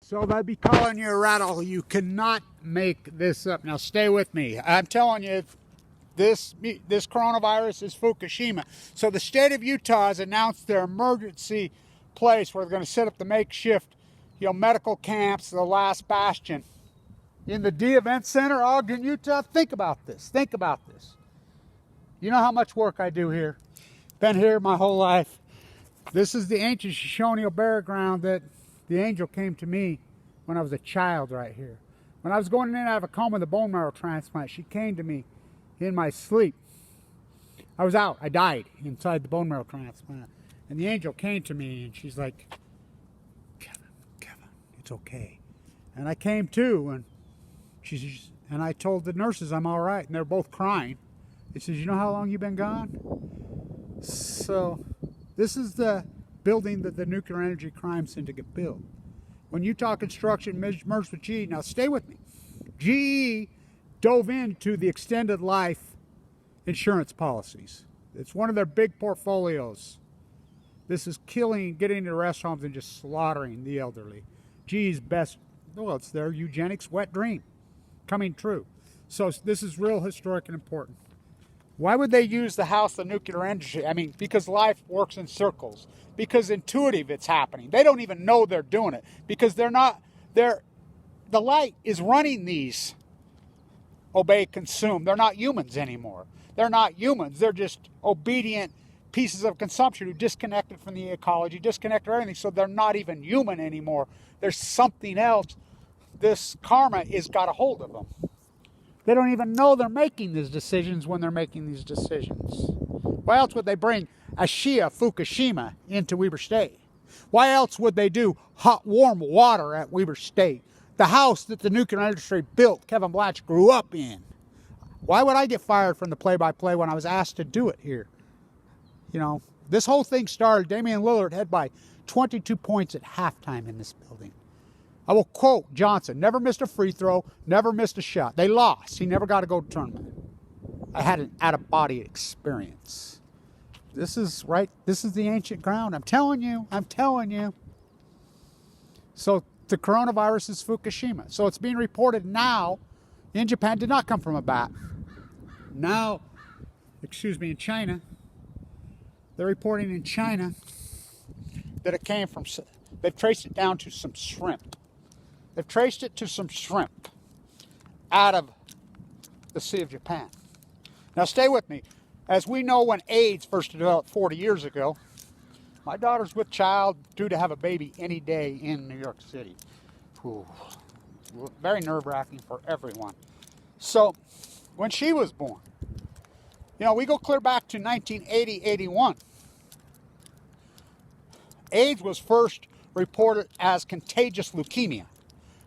So they'd be calling you a rattle. You cannot make this up. Now stay with me. I'm telling you, this coronavirus is Fukushima. So the state of Utah has announced their emergency place where they're going to set up the makeshift, medical camps, the last bastion. In the D Event Center, Ogden, Utah. Think about this. Think about this. You know how much work I do here. Been here my whole life. This is the ancient Shoshone burial ground that the angel came to me when I was a child right here. When I was going in and out of a coma with a bone marrow transplant, she came to me in my sleep. I was out. I died inside the bone marrow transplant. And the angel came to me and she's like, Kevin, it's okay. And I came to and I told the nurses I'm all right. And they're both crying. They says, you know how long you've been gone? So this is the building that the nuclear energy crime syndicate built. When Utah Construction merged with GE, now stay with me. GE dove into the extended life insurance policies. It's one of their big portfolios. This is getting into rest homes and just slaughtering the elderly. GE's best, it's their eugenics wet dream coming true. So this is real historic and important. Why would they use the house, the nuclear energy? I mean, because life works in circles. Because intuitive it's happening. They don't even know they're doing it. Because the light is running these obey, consume. They're not humans anymore. They're not humans. They're just obedient pieces of consumption who disconnected from the ecology, disconnected from everything. So they're not even human anymore. There's something else. This karma has got a hold of them. They don't even know they're making these decisions when they're making these decisions. Why else would they bring Ashia Fukushima into Weber State? Why else would they do hot, warm water at Weber State? The house that the nuclear industry built, Kevin Blanch grew up in. Why would I get fired from the play-by-play when I was asked to do it here? This whole thing started, Damian Lillard had by 22 points at halftime in this building. I will quote Johnson, never missed a free throw, never missed a shot. They lost. He never got to go to tournament. I had an out-of-body experience. This is the ancient ground. I'm telling you. So the coronavirus is Fukushima. So it's being reported now in Japan, did not come from a bat. Now, in China, they're reporting in China that it came from, they've traced it down to some shrimp. They've traced it to some shrimp out of the Sea of Japan. Now stay with me. As we know, when AIDS first developed 40 years ago, my daughter's with child, due to have a baby any day in New York City. Ooh, very nerve-wracking for everyone. So when she was born, we go clear back to 1980-81. AIDS was first reported as contagious leukemia.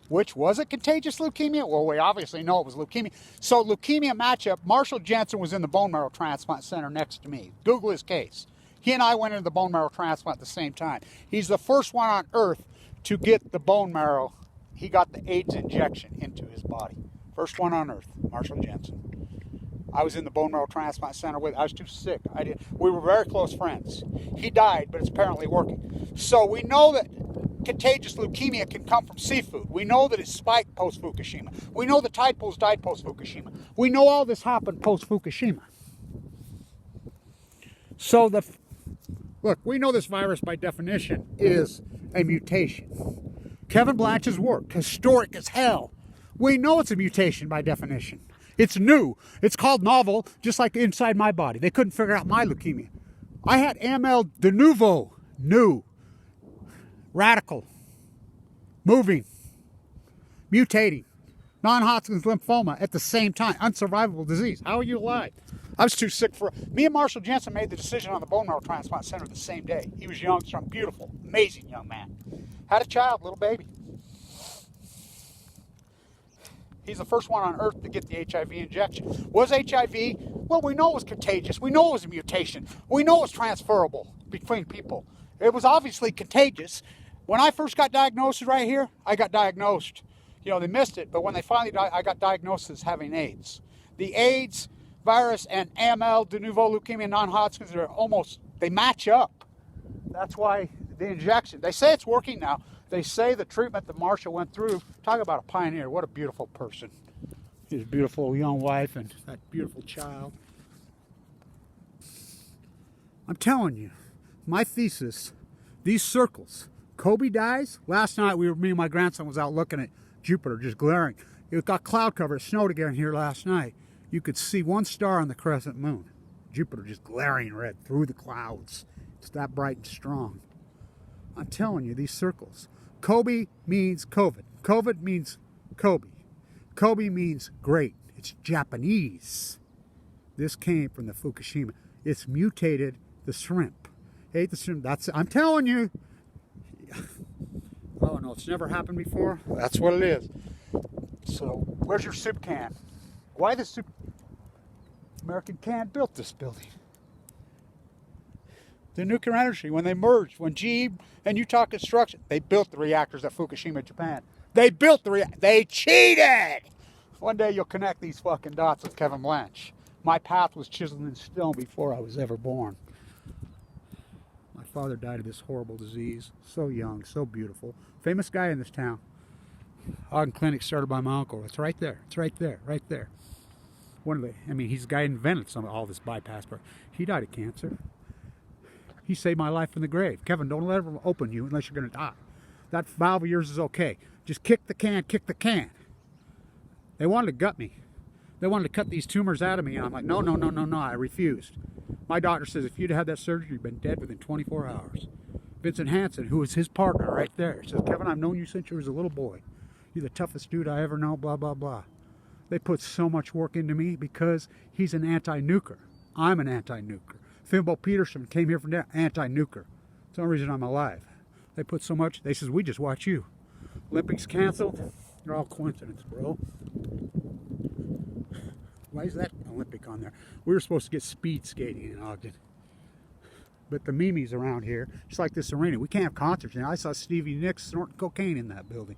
Which was it contagious leukemia? Well, we obviously know it was leukemia. So leukemia matchup, Marshall Jensen was in the bone marrow transplant center next to me. Google his case. He and I went into the bone marrow transplant at the same time. He's the first one on earth to get the bone marrow. He got the AIDS injection into his body. First one on earth, Marshall Jensen. I was in the bone marrow transplant center with him. I was too sick. We were very close friends. He died, but it's apparently working. So we know that contagious leukemia can come from seafood. We know that it spiked post-Fukushima. We know the tide pools died post-Fukushima. We know all this happened post-Fukushima. So look, we know this virus by definition is a mutation. Kevin Blanch's work, historic as hell. We know it's a mutation by definition. It's new. It's called novel, just like inside my body. They couldn't figure out my leukemia. I had AML de novo, new. Radical, moving, mutating, non-Hodgkin's lymphoma at the same time, unsurvivable disease. How are you alive? I was too sick for it. Me and Marshall Jensen made the decision on the bone marrow transplant center the same day. He was young, strong, beautiful, amazing young man. Had a child, little baby. He's the first one on earth to get the HIV injection. Was HIV? Well, we know it was contagious. We know it was a mutation. We know it was transferable between people. It was obviously contagious. When I first got diagnosed right here, I got diagnosed. They missed it, but when they finally I got diagnosed as having AIDS. The AIDS virus and AML, de novo leukemia, non-Hodgkin's, they match up. That's why the injection, they say it's working now. They say the treatment that Marshall went through, talk about a pioneer, what a beautiful person. His beautiful young wife and that beautiful child. I'm telling you, my thesis, these circles, Kobe dies. Last night me and my grandson was out looking at Jupiter just glaring. It got cloud cover, it snowed again here last night. You could see one star on the crescent moon. Jupiter just glaring red through the clouds. It's that bright and strong. I'm telling you, these circles. Kobe means COVID. COVID means Kobe. Kobe means great. It's Japanese. This came from the Fukushima. It's mutated the shrimp. Ate the shrimp. I'm telling you. Oh no, it's never happened before. That's what it is. So, where's your soup can? Why the soup? American Can built this building. The nuclear energy, when they merged, when GE and Utah Construction, they built the reactors at Fukushima, Japan. They built they cheated! One day you'll connect these fucking dots with Kevin Blanche. My path was chiseled in stone before I was ever born. My father died of this horrible disease. So young, so beautiful. Famous guy in this town. Ogden Clinic started by my uncle. It's right there. It's right there. Right there. He's the guy who invented all this bypass. He died of cancer. He saved my life from the grave. Kevin, don't let him open you unless you're going to die. That valve of yours is okay. Just kick the can, kick the can. They wanted to gut me. They wanted to cut these tumors out of me. And I'm like, no, no, no, no, no. I refused. My doctor says if you'd had that surgery, you'd been dead within 24 hours. Vincent Hansen, who was his partner right there, says, Kevin, I've known you since you was a little boy. You're the toughest dude I ever know, blah, blah, blah. They put so much work into me because he's an anti-nuker. I'm an anti-nuker. Fimbo Peterson came here from anti-nuker. It's the only reason I'm alive. They put so much. They says, we just watch you. Olympics canceled. They're all coincidence, bro. Why is that Olympic on there? We were supposed to get speed skating in Ogden. But the Mimis around here, just like this arena, we can't have concerts. I saw Stevie Nicks snorting cocaine in that building.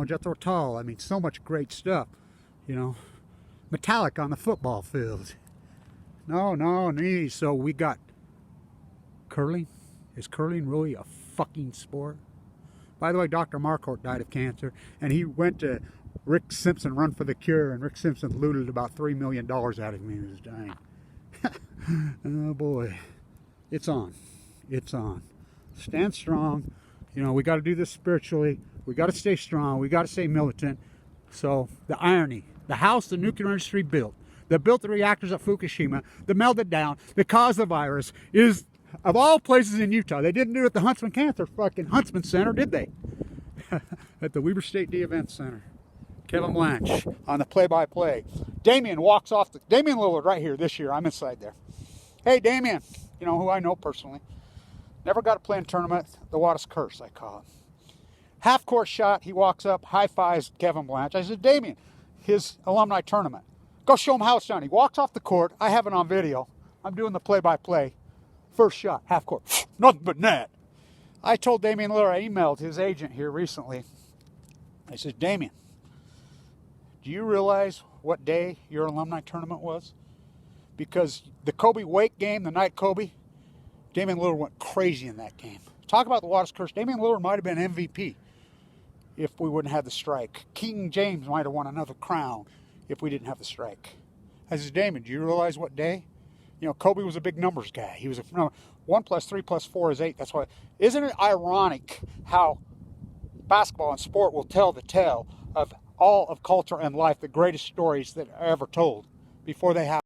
Jethro Tull. So much great stuff. Metallic on the football field. No. So we got curling. Is curling really a fucking sport? By the way, Dr. Marquardt died of cancer, and he went to Rick Simpson Run for the Cure, and Rick Simpson looted about $3 million out of him when he was dying. Oh boy. It's on. It's on. Stand strong. We got to do this spiritually. We got to stay strong. We got to stay militant. So the irony, the house the nuclear industry built, that built the reactors at Fukushima, that melted down, that caused the virus, is, of all places in Utah, they didn't do it at the Huntsman Center, did they? At the Weber State D Event Center. Kevin Blanche on the play-by-play. Damien Lillard right here this year. I'm inside there. Hey, Damien, who I know personally. Never got to play in tournament. The Wattis curse, I call it. Half-court shot, he walks up, high-fives Kevin Blanche. I said, Damien, his alumni tournament. Go show him how it's done. He walks off the court. I have it on video. I'm doing the play-by-play. First shot, half-court. Nothing but net. I told Damien Lillard, I emailed his agent here recently. I said, Damien, do you realize what day your alumni tournament was? Because the Kobe Wake game, the night Kobe, Damien Lillard went crazy in that game. Talk about the Wattis curse. Damien Lillard might have been MVP if we wouldn't have the strike. King James might have won another crown if we didn't have the strike. I said, Damien, do you realize what day? Kobe was a big numbers guy. He was 1 + 3 + 4 is 8. That's why. Isn't it ironic how basketball and sport will tell the tale of all of culture and life, the greatest stories that are ever told before they happen?